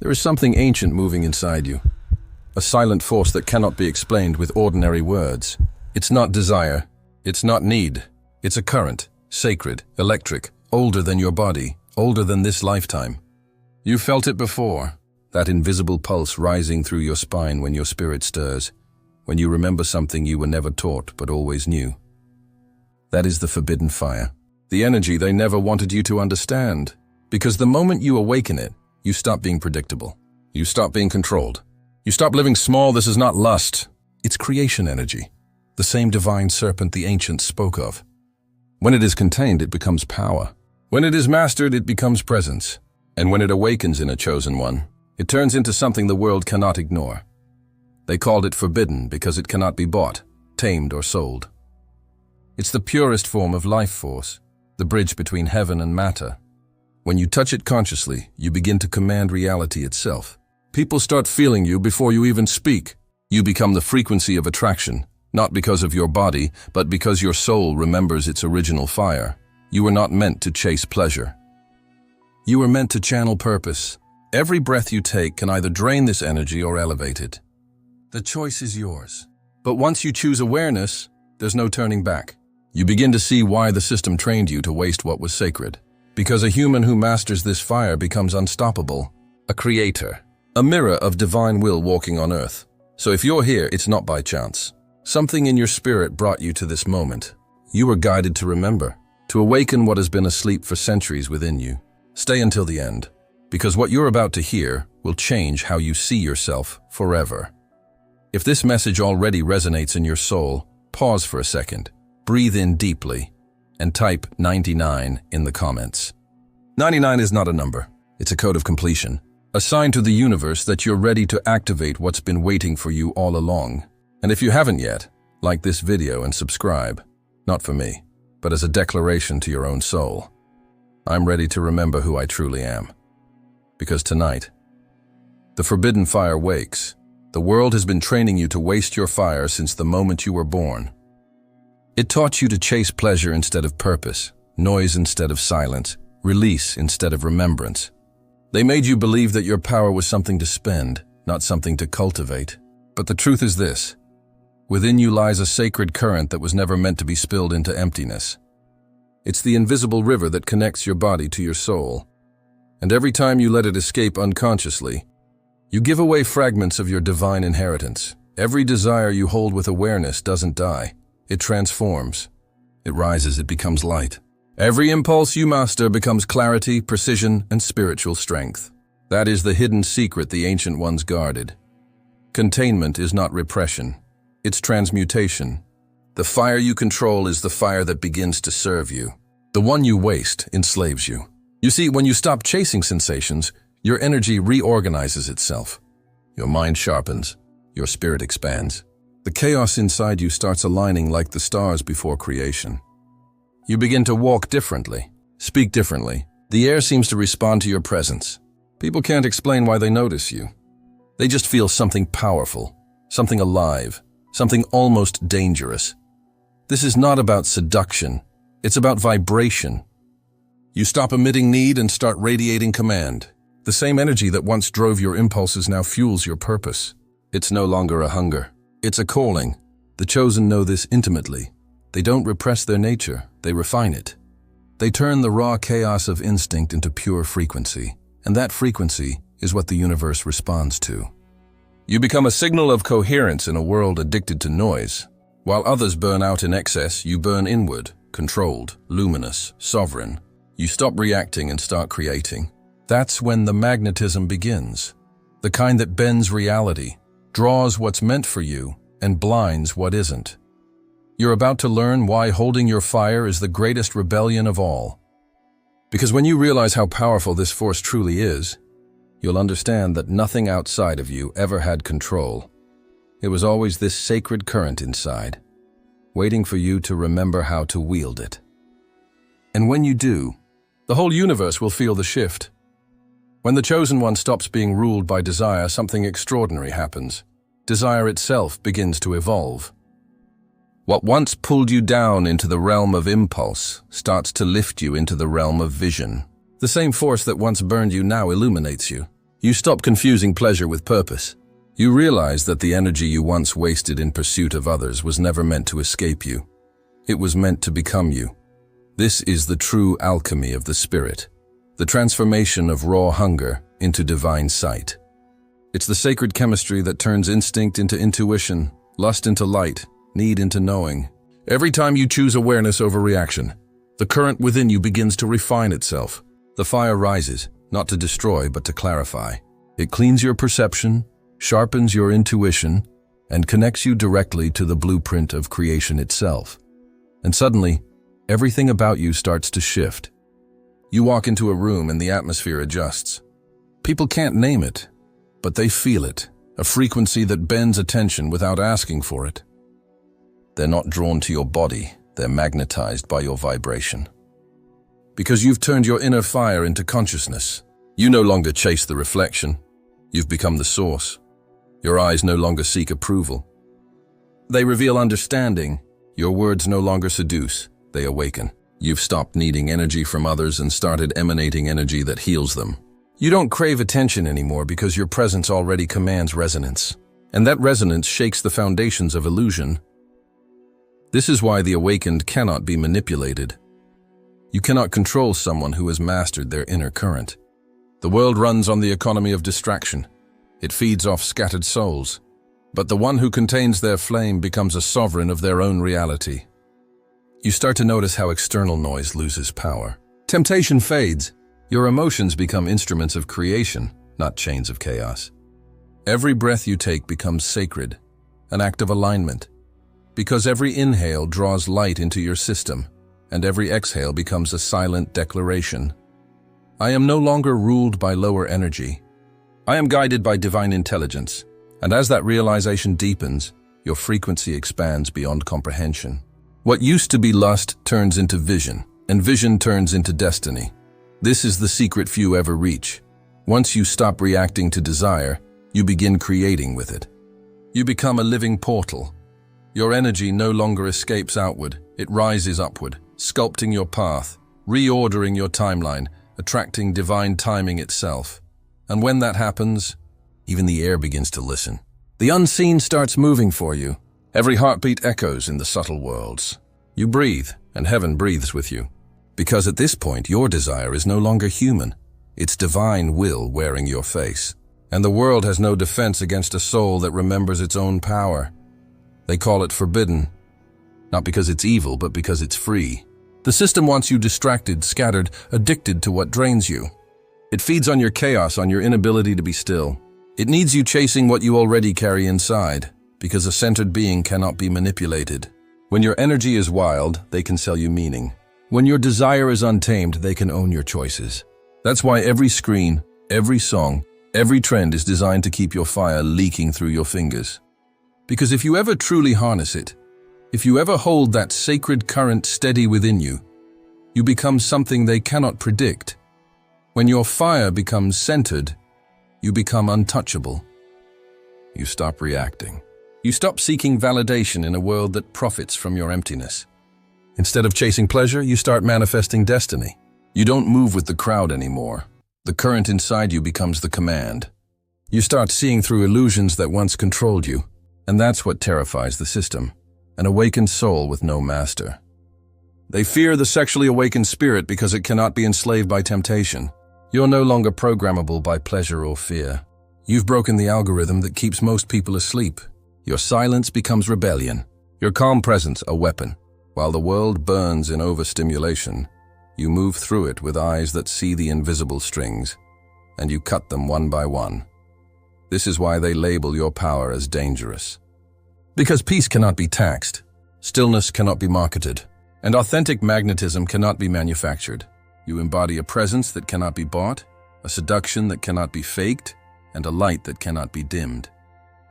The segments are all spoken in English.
There is something ancient moving inside you, a silent force that cannot be explained with ordinary words. It's not desire, it's not need, it's a current, sacred, electric, older than your body, older than this lifetime. You felt it before, that invisible pulse rising through your spine when your spirit stirs, when you remember something you were never taught but always knew. That is the forbidden fire, the energy they never wanted you to understand, because the moment you awaken it, you stop being predictable. You stop being controlled. You stop living small. This is not lust. It's creation energy, the same divine serpent the ancients spoke of. When it is contained, it becomes power. When it is mastered, it becomes presence. And when it awakens in a chosen one, it turns into something the world cannot ignore. They called it forbidden because it cannot be bought, tamed, or sold. It's the purest form of life force, the bridge between heaven and matter. When you touch it consciously, you begin to command reality itself. People start feeling you before you even speak. You become the frequency of attraction, not because of your body, but because your soul remembers its original fire. You were not meant to chase pleasure. You were meant to channel purpose. Every breath you take can either drain this energy or elevate it. The choice is yours. But once you choose awareness, there's no turning back. You begin to see why the system trained you to waste what was sacred. Because a human who masters this fire becomes unstoppable, a creator, a mirror of divine will walking on earth. So if you're here, it's not by chance. Something in your spirit brought you to this moment. You were guided to remember, to awaken what has been asleep for centuries within you. Stay until the end, because what you're about to hear will change how you see yourself forever. If this message already resonates in your soul, pause for a second, breathe in deeply, and type 99 in the comments. 99 is not a number. It's a code of completion, a sign to the universe that you're ready to activate what's been waiting for you all along. And if you haven't yet, like this video and subscribe, not for me, but as a declaration to your own soul. I'm ready to remember who I truly am. Because tonight, the forbidden fire wakes. The world has been training you to waste your fire since the moment you were born. It taught you to chase pleasure instead of purpose, noise instead of silence, release instead of remembrance. They made you believe that your power was something to spend, not something to cultivate. But the truth is this: within you lies a sacred current that was never meant to be spilled into emptiness. It's the invisible river that connects your body to your soul. And every time you let it escape unconsciously, you give away fragments of your divine inheritance. Every desire you hold with awareness doesn't die. It transforms. It rises, it becomes light. Every impulse you master becomes clarity, precision, and spiritual strength. That is the hidden secret the ancient ones guarded. Containment is not repression. It's transmutation. The fire you control is the fire that begins to serve you. The one you waste enslaves you. You see, when you stop chasing sensations, your energy reorganizes itself. Your mind sharpens. Your spirit expands. The chaos inside you starts aligning like the stars before creation. You begin to walk differently, speak differently. The air seems to respond to your presence. People can't explain why they notice you. They just feel something powerful, something alive, something almost dangerous. This is not about seduction. It's about vibration. You stop emitting need and start radiating command. The same energy that once drove your impulses now fuels your purpose. It's no longer a hunger. It's a calling. The chosen know this intimately. They don't repress their nature, they refine it. They turn the raw chaos of instinct into pure frequency, and that frequency is what the universe responds to. You become a signal of coherence in a world addicted to noise. While others burn out in excess, you burn inward, controlled, luminous, sovereign. You stop reacting and start creating. That's when the magnetism begins, the kind that bends reality, draws what's meant for you, and blinds what isn't. You're about to learn why holding your fire is the greatest rebellion of all. Because when you realize how powerful this force truly is, you'll understand that nothing outside of you ever had control. It was always this sacred current inside, waiting for you to remember how to wield it. And when you do, the whole universe will feel the shift. When the chosen one stops being ruled by desire, something extraordinary happens. Desire itself begins to evolve. What once pulled you down into the realm of impulse starts to lift you into the realm of vision. The same force that once burned you now illuminates you. You stop confusing pleasure with purpose. You realize that the energy you once wasted in pursuit of others was never meant to escape you. It was meant to become you. This is the true alchemy of the spirit, the transformation of raw hunger into divine sight. It's the sacred chemistry that turns instinct into intuition, lust into light, need into knowing. Every time you choose awareness over reaction, the current within you begins to refine itself. The fire rises, not to destroy but to clarify. It cleans your perception, sharpens your intuition, and connects you directly to the blueprint of creation itself. And suddenly, everything about you starts to shift. You walk into a room and the atmosphere adjusts. People can't name it, but they feel it, a frequency that bends attention without asking for it. They're not drawn to your body, they're magnetized by your vibration. Because you've turned your inner fire into consciousness, you no longer chase the reflection. You've become the source. Your eyes no longer seek approval. They reveal understanding. Your words no longer seduce, they awaken. You've stopped needing energy from others and started emanating energy that heals them. You don't crave attention anymore because your presence already commands resonance. And that resonance shakes the foundations of illusion. This is why the awakened cannot be manipulated. You cannot control someone who has mastered their inner current. The world runs on the economy of distraction. It feeds off scattered souls. But the one who contains their flame becomes a sovereign of their own reality. You start to notice how external noise loses power. Temptation fades. Your emotions become instruments of creation, not chains of chaos. Every breath you take becomes sacred, an act of alignment. Because every inhale draws light into your system, and every exhale becomes a silent declaration. I am no longer ruled by lower energy. I am guided by divine intelligence, and as that realization deepens, your frequency expands beyond comprehension. What used to be lust turns into vision, and vision turns into destiny. This is the secret few ever reach. Once you stop reacting to desire, you begin creating with it. You become a living portal. Your energy no longer escapes outward, it rises upward, sculpting your path, reordering your timeline, attracting divine timing itself. And when that happens, even the air begins to listen. The unseen starts moving for you. Every heartbeat echoes in the subtle worlds. You breathe, and heaven breathes with you. Because at this point, your desire is no longer human. It's divine will wearing your face. And the world has no defense against a soul that remembers its own power. They call it forbidden, not because it's evil, but because it's free. The system wants you distracted, scattered, addicted to what drains you. It feeds on your chaos, on your inability to be still. It needs you chasing what you already carry inside, because a centered being cannot be manipulated. When your energy is wild, they can sell you meaning. When your desire is untamed, they can own your choices. That's why every screen, every song, every trend is designed to keep your fire leaking through your fingers. Because if you ever truly harness it, if you ever hold that sacred current steady within you, you become something they cannot predict. When your fire becomes centered, you become untouchable. You stop reacting. You stop seeking validation in a world that profits from your emptiness. Instead of chasing pleasure, you start manifesting destiny. You don't move with the crowd anymore. The current inside you becomes the command. You start seeing through illusions that once controlled you, and that's what terrifies the system, an awakened soul with no master. They fear the sexually awakened spirit because it cannot be enslaved by temptation. You're no longer programmable by pleasure or fear. You've broken the algorithm that keeps most people asleep. Your silence becomes rebellion, your calm presence a weapon. While the world burns in overstimulation, you move through it with eyes that see the invisible strings, and you cut them one by one. This is why they label your power as dangerous. Because peace cannot be taxed, stillness cannot be marketed, and authentic magnetism cannot be manufactured. You embody a presence that cannot be bought, a seduction that cannot be faked, and a light that cannot be dimmed.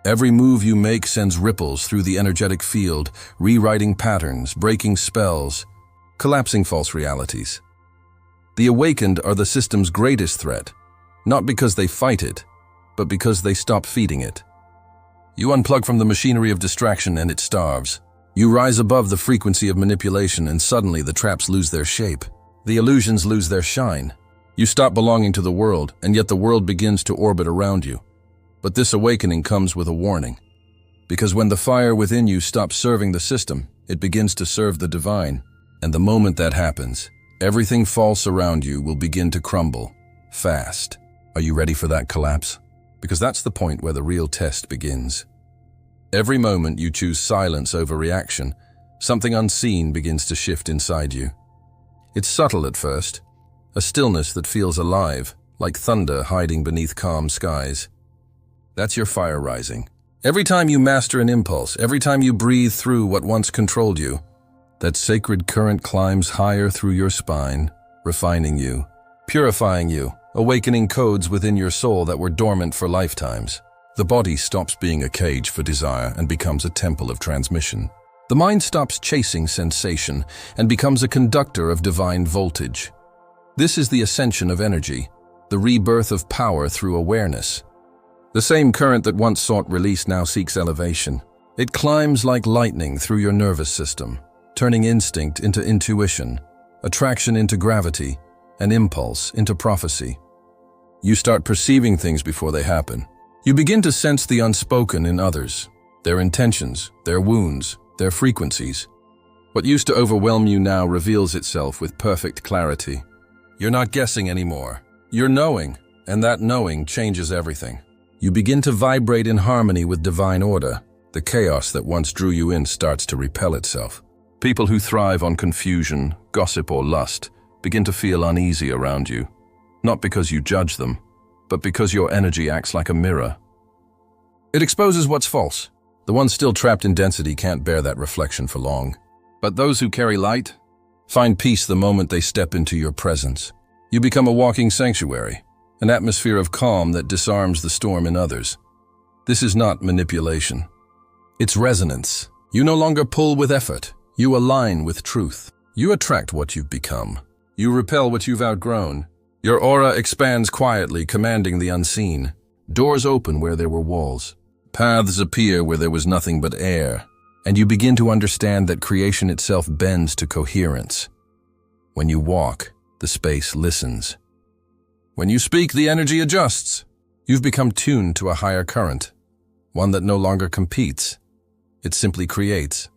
Every move you make sends ripples through the energetic field, rewriting patterns, breaking spells, collapsing false realities. The awakened are the system's greatest threat, not because they fight it, but because they stop feeding it. You unplug from the machinery of distraction and it starves. You rise above the frequency of manipulation and suddenly the traps lose their shape. The illusions lose their shine. You stop belonging to the world, and yet the world begins to orbit around you. But this awakening comes with a warning. Because when the fire within you stops serving the system, it begins to serve the divine. And the moment that happens, everything false around you will begin to crumble, fast. Are you ready for that collapse? Because that's the point where the real test begins. Every moment you choose silence over reaction, something unseen begins to shift inside you. It's subtle at first, a stillness that feels alive, like thunder hiding beneath calm skies. That's your fire rising. Every time you master an impulse, every time you breathe through what once controlled you, that sacred current climbs higher through your spine, refining you, purifying you, awakening codes within your soul that were dormant for lifetimes. The body stops being a cage for desire and becomes a temple of transmission. The mind stops chasing sensation and becomes a conductor of divine voltage. This is the ascension of energy, the rebirth of power through awareness. The same current that once sought release now seeks elevation. It climbs like lightning through your nervous system, turning instinct into intuition, attraction into gravity, and impulse into prophecy. You start perceiving things before they happen. You begin to sense the unspoken in others, their intentions, their wounds, their frequencies. What used to overwhelm you now reveals itself with perfect clarity. You're not guessing anymore. You're knowing, and that knowing changes everything. You begin to vibrate in harmony with divine order. The chaos that once drew you in starts to repel itself. People who thrive on confusion, gossip, or lust begin to feel uneasy around you, not because you judge them, but because your energy acts like a mirror. It exposes what's false. The ones still trapped in density can't bear that reflection for long. But those who carry light find peace the moment they step into your presence. You become a walking sanctuary, an atmosphere of calm that disarms the storm in others. This is not manipulation. It's resonance. You no longer pull with effort. You align with truth. You attract what you've become. You repel what you've outgrown. Your aura expands quietly, commanding the unseen. Doors open where there were walls. Paths appear where there was nothing but air. And you begin to understand that creation itself bends to coherence. When you walk, the space listens. When you speak, the energy adjusts. You've become tuned to a higher current, one that no longer competes. It simply creates.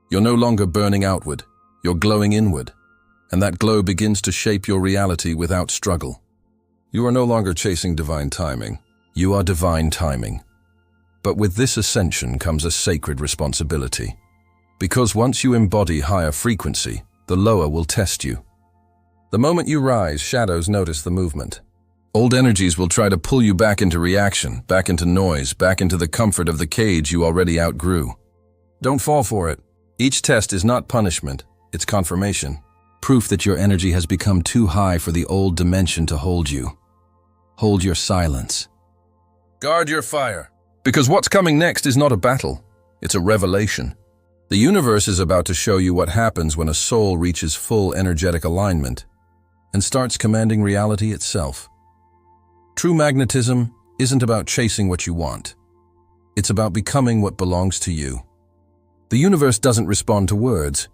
You're no longer burning outward. You're glowing inward. And that glow begins to shape your reality without struggle. You are no longer chasing divine timing. You are divine timing. But with this ascension comes a sacred responsibility. Because once you embody higher frequency, the lower will test you. The moment you rise, shadows notice the movement. Old energies will try to pull you back into reaction, back into noise, back into the comfort of the cage you already outgrew. Don't fall for it. Each test is not punishment, it's confirmation. Proof that your energy has become too high for the old dimension to hold you. Hold your silence. Guard your fire. Because what's coming next is not a battle, it's a revelation. The universe is about to show you what happens when a soul reaches full energetic alignment and starts commanding reality itself. True magnetism isn't about chasing what you want. It's about becoming what belongs to you. The universe doesn't respond to words,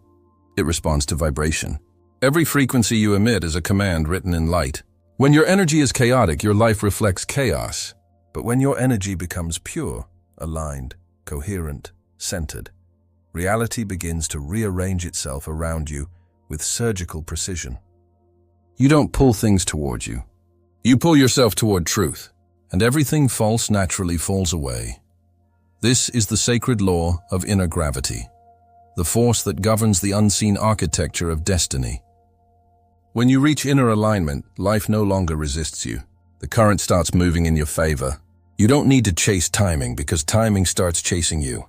it responds to vibration. Every frequency you emit is a command written in light. When your energy is chaotic, your life reflects chaos. But when your energy becomes pure, aligned, coherent, centered, reality begins to rearrange itself around you with surgical precision. You don't pull things toward you. You pull yourself toward truth, and everything false naturally falls away. This is the sacred law of inner gravity, the force that governs the unseen architecture of destiny. When you reach inner alignment, life no longer resists you. The current starts moving in your favor. You don't need to chase timing because timing starts chasing you.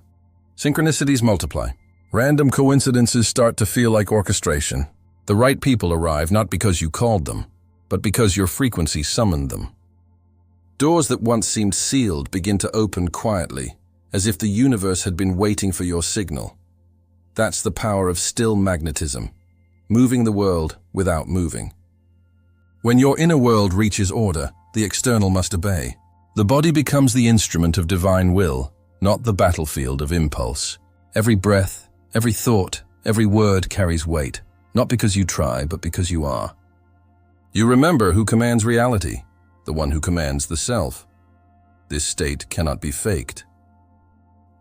Synchronicities multiply. Random coincidences start to feel like orchestration. The right people arrive not because you called them, but because your frequency summoned them. Doors that once seemed sealed begin to open quietly, as if the universe had been waiting for your signal. That's the power of still magnetism, moving the world without moving. When your inner world reaches order, the external must obey. The body becomes the instrument of divine will, not the battlefield of impulse. Every breath, every thought, every word carries weight, not because you try, but because you are. You remember who commands reality, the one who commands the self. This state cannot be faked.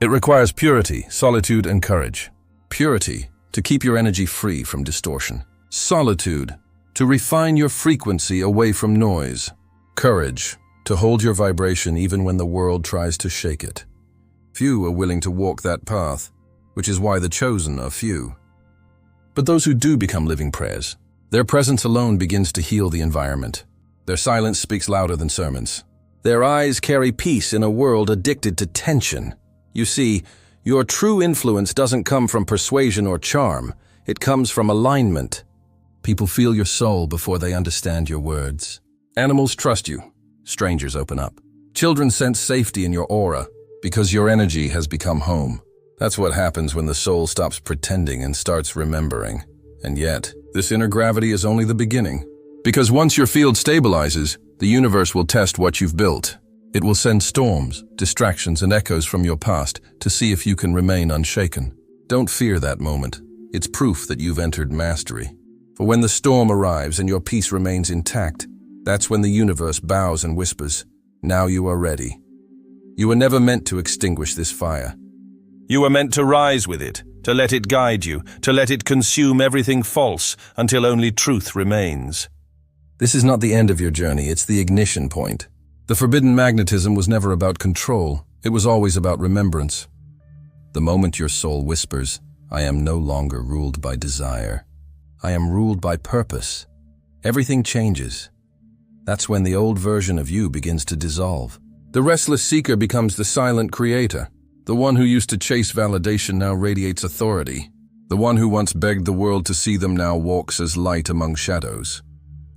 It requires purity, solitude, and courage. Purity, to keep your energy free from distortion. Solitude, to refine your frequency away from noise. Courage, to hold your vibration even when the world tries to shake it. Few are willing to walk that path, which is why the chosen are few. But those who do become living prayers, their presence alone begins to heal the environment. Their silence speaks louder than sermons. Their eyes carry peace in a world addicted to tension. You see, your true influence doesn't come from persuasion or charm. It comes from alignment. People feel your soul before they understand your words. Animals trust you. Strangers open up. Children sense safety in your aura because your energy has become home. That's what happens when the soul stops pretending and starts remembering. And yet, this inner gravity is only the beginning. Because once your field stabilizes, the universe will test what you've built. It will send storms, distractions, and echoes from your past to see if you can remain unshaken. Don't fear that moment. It's proof that you've entered mastery. For when the storm arrives and your peace remains intact, that's when the universe bows and whispers, "Now you are ready." You were never meant to extinguish this fire. You were meant to rise with it, to let it guide you, to let it consume everything false until only truth remains. This is not the end of your journey, it's the ignition point. The forbidden magnetism was never about control, it was always about remembrance. The moment your soul whispers, "I am no longer ruled by desire. I am ruled by purpose," everything changes. That's when the old version of you begins to dissolve. The restless seeker becomes the silent creator. The one who used to chase validation now radiates authority. The one who once begged the world to see them now walks as light among shadows.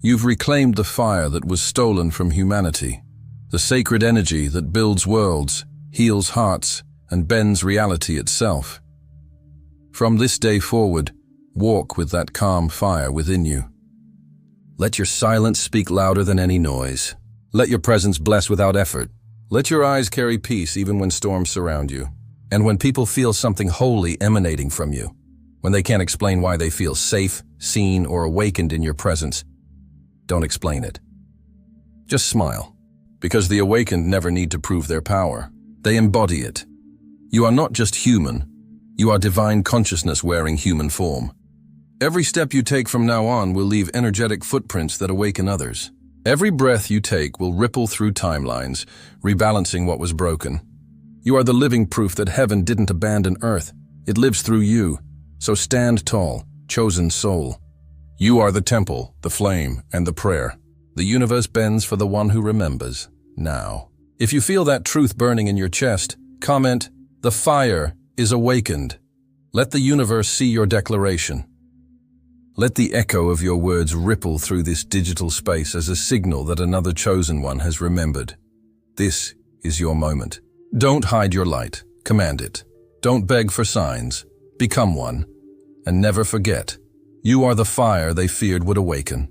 You've reclaimed the fire that was stolen from humanity, the sacred energy that builds worlds, heals hearts, and bends reality itself. From this day forward, walk with that calm fire within you. Let your silence speak louder than any noise. Let your presence bless without effort. Let your eyes carry peace even when storms surround you. And when people feel something holy emanating from you, when they can't explain why they feel safe, seen, or awakened in your presence, don't explain it. Just smile, because the awakened never need to prove their power. They embody it. You are not just human, you are divine consciousness wearing human form. Every step you take from now on will leave energetic footprints that awaken others. Every breath you take will ripple through timelines, rebalancing what was broken. You are the living proof that heaven didn't abandon earth. It lives through you. So stand tall, chosen soul. You are the temple, the flame, and the prayer. The universe bends for the one who remembers, now. If you feel that truth burning in your chest, comment, "The fire is awakened." Let the universe see your declaration. Let the echo of your words ripple through this digital space as a signal that another chosen one has remembered. This is your moment. Don't hide your light, command it. Don't beg for signs, become one. And never forget, you are the fire they feared would awaken.